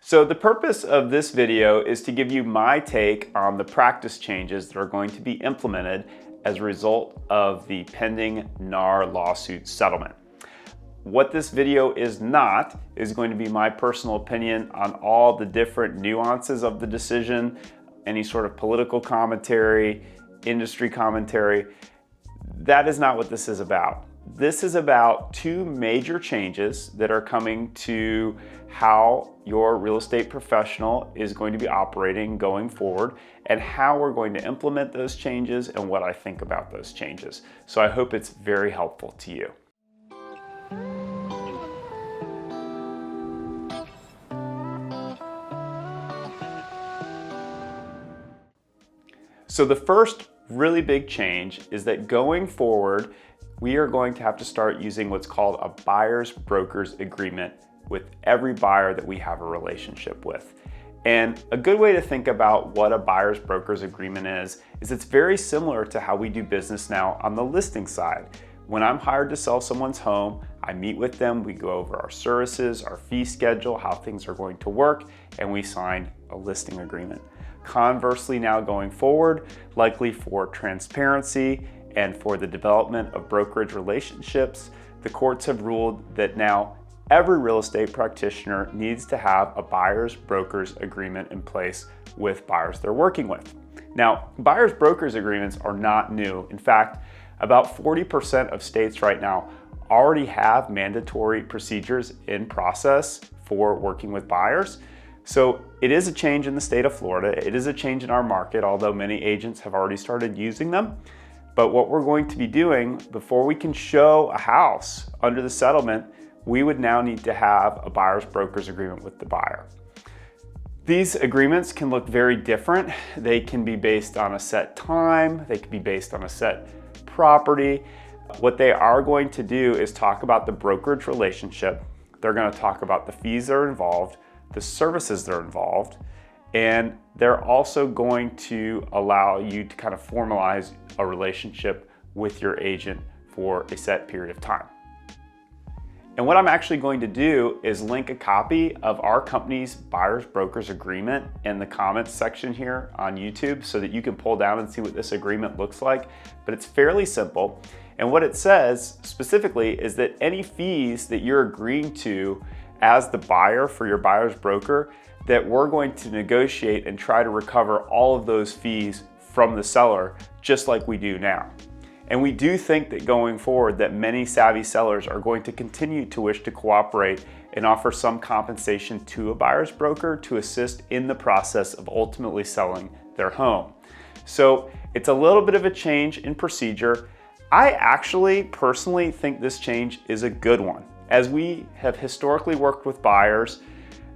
So the purpose of this video is to give you my take on the practice changes that are going to be implemented as a result of the pending NAR lawsuit settlement. What this video is not is going to be my personal opinion on all the different nuances of the decision, any sort of political commentary, industry commentary. That is not what this is about. This is about two major changes that are coming to how your real estate professional is going to be operating going forward and how we're going to implement those changes and what I think about those changes. So I hope it's very helpful to you. So the first really big change is that going forward, we are going to have to start using what's called a buyer's broker's agreement with every buyer that we have a relationship with. And a good way to think about what a buyer's broker's agreement is it's very similar to how we do business now on the listing side. When I'm hired to sell someone's home, I meet with them, we go over our services, our fee schedule, how things are going to work, and we sign a listing agreement. Conversely, now going forward, likely for transparency and for the development of brokerage relationships, the courts have ruled that now every real estate practitioner needs to have a buyer's broker's agreement in place with buyers they're working with. Now, buyer's broker's agreements are not new. In fact, about 40% of states right now already have mandatory procedures in process for working with buyers. So it is a change in the state of Florida. It is a change in our market, although many agents have already started using them. But what we're going to be doing before we can show a house under the settlement, we would now need to have a buyer's broker's agreement with the buyer. These agreements can look very different. They can be based on a set time. They can be based on a set property. What they are going to do is talk about the brokerage relationship. They're going to talk about the fees that are involved, the services that are involved, and they're also going to allow you to kind of formalize a relationship with your agent for a set period of time. And what I'm actually going to do is link a copy of our company's buyer's broker's agreement in the comments section here on YouTube so that you can pull down and see what this agreement looks like. But it's fairly simple. And what it says specifically is that any fees that you're agreeing to as the buyer for your buyer's broker, that we're going to negotiate and try to recover all of those fees from the seller, just like we do now. And we do think that going forward that many savvy sellers are going to continue to wish to cooperate and offer some compensation to a buyer's broker to assist in the process of ultimately selling their home. So it's a little bit of a change in procedure. I actually personally think this change is a good one. As we have historically worked with buyers,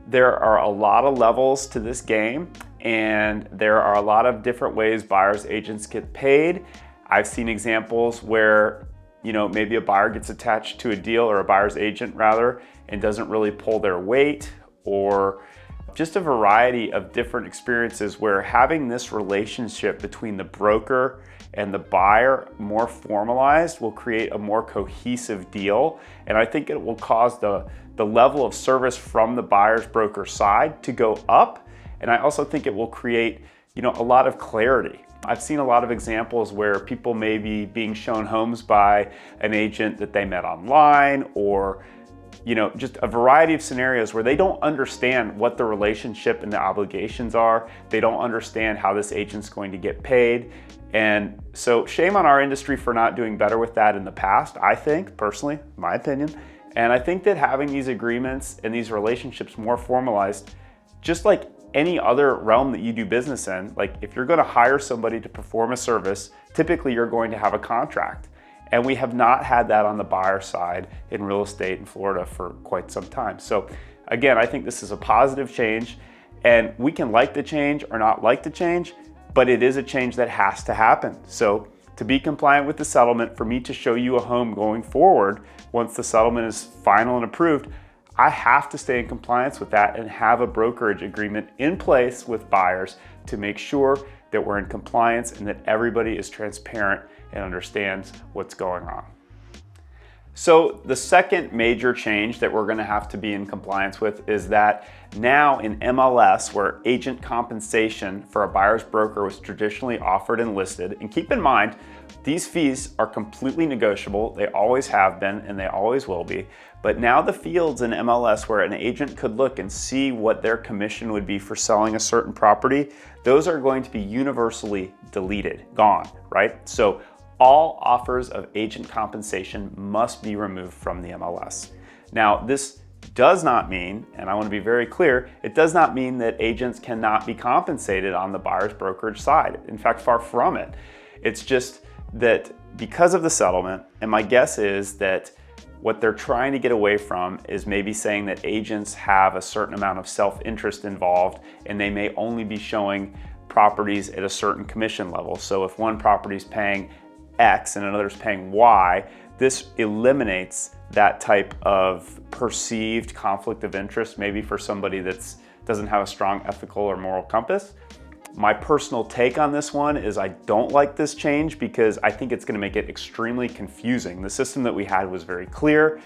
there are a lot of levels to this game, and there are a lot of different ways buyers agents get paid. I've seen examples where, maybe a buyer gets attached to a deal, or a buyer's agent rather, and doesn't really pull their weight, or just a variety of different experiences where having this relationship between the broker and the buyer more formalized will create a more cohesive deal. And I think it will cause the level of service from the buyer's broker side to go up. And I also think it will create, a lot of clarity. I've seen a lot of examples where people may be being shown homes by an agent that they met online, or just a variety of scenarios where they don't understand what the relationship and the obligations are. They don't understand how this agent's going to get paid. And so shame on our industry for not doing better with that in the past, I think, personally, my opinion. And I think that having these agreements and these relationships more formalized, just like any other realm that you do business in, like if you're going to hire somebody to perform a service, typically you're going to have a contract. And we have not had that on the buyer side in real estate in Florida for quite some time. So again, I think this is a positive change, and we can like the change or not like the change, but it is a change that has to happen. So to be compliant with the settlement, for me to show you a home going forward, once the settlement is final and approved, I have to stay in compliance with that and have a brokerage agreement in place with buyers to make sure that we're in compliance and that everybody is transparent and understands what's going on. So the second major change that we're going to have to be in compliance with is that now in MLS, where agent compensation for a buyer's broker was traditionally offered and listed, and keep in mind, these fees are completely negotiable. They always have been and they always will be. But now the fields in MLS where an agent could look and see what their commission would be for selling a certain property, those are going to be universally deleted, gone, right? So all offers of agent compensation must be removed from the MLS. Now, this does not mean, and I want to be very clear, it does not mean that agents cannot be compensated on the buyer's brokerage side. In fact, far from it. It's just that because of the settlement, and my guess is that what they're trying to get away from is maybe saying that agents have a certain amount of self-interest involved and they may only be showing properties at a certain commission level. So if one property is paying X and another's paying Y, this eliminates that type of perceived conflict of interest, maybe for somebody that doesn't have a strong ethical or moral compass. My personal take on this one is I don't like this change because I think it's going to make it extremely confusing. The system that we had was very clear.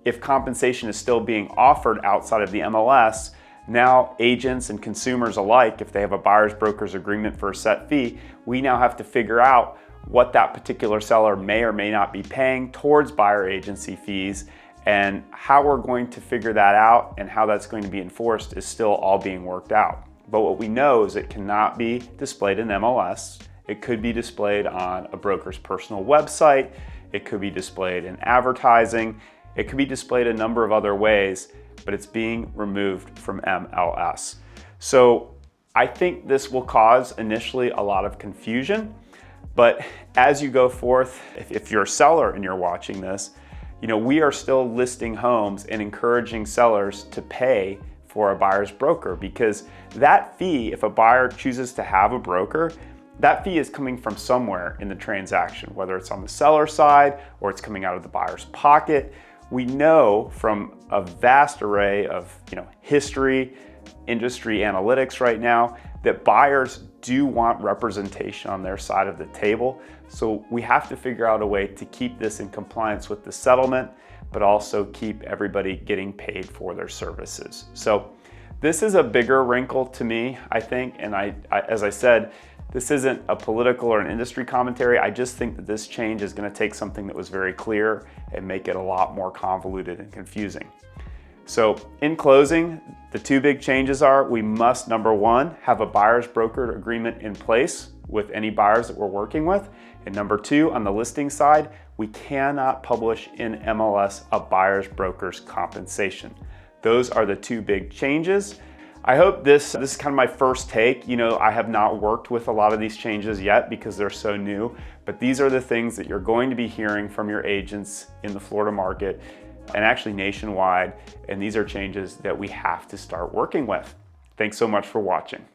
If compensation is still being offered outside of the MLS, now agents and consumers alike, if they have a buyer's broker's agreement for a set fee, we now have to figure out what that particular seller may or may not be paying towards buyer agency fees, and how we're going to figure that out and how that's going to be enforced is still all being worked out. But what we know is it cannot be displayed in MLS. It could be displayed on a broker's personal website. It could be displayed in advertising. It could be displayed a number of other ways, but it's being removed from MLS. So I think this will cause initially a lot of confusion. But as you go forth, if you're a seller and you're watching this, we are still listing homes and encouraging sellers to pay for a buyer's broker, because that fee, if a buyer chooses to have a broker, that fee is coming from somewhere in the transaction, whether it's on the seller side or it's coming out of the buyer's pocket. We know from a vast array of history, industry analytics right now, that buyers do want representation on their side of the table. So we have to figure out a way to keep this in compliance with the settlement, but also keep everybody getting paid for their services. So this is a bigger wrinkle to me, I think. And I as I said, this isn't a political or an industry commentary. I just think that this change is going to take something that was very clear and make it a lot more convoluted and confusing. So in closing, the two big changes are we must, number one, have a buyer's broker agreement in place with any buyers that we're working with. And number two, on the listing side, we cannot publish in MLS a buyer's broker's compensation. Those are the two big changes. I hope this is kind of my first take. I have not worked with a lot of these changes yet because they're so new, but these are the things that you're going to be hearing from your agents in the Florida market and actually nationwide. And these are changes that we have to start working with. Thanks so much for watching.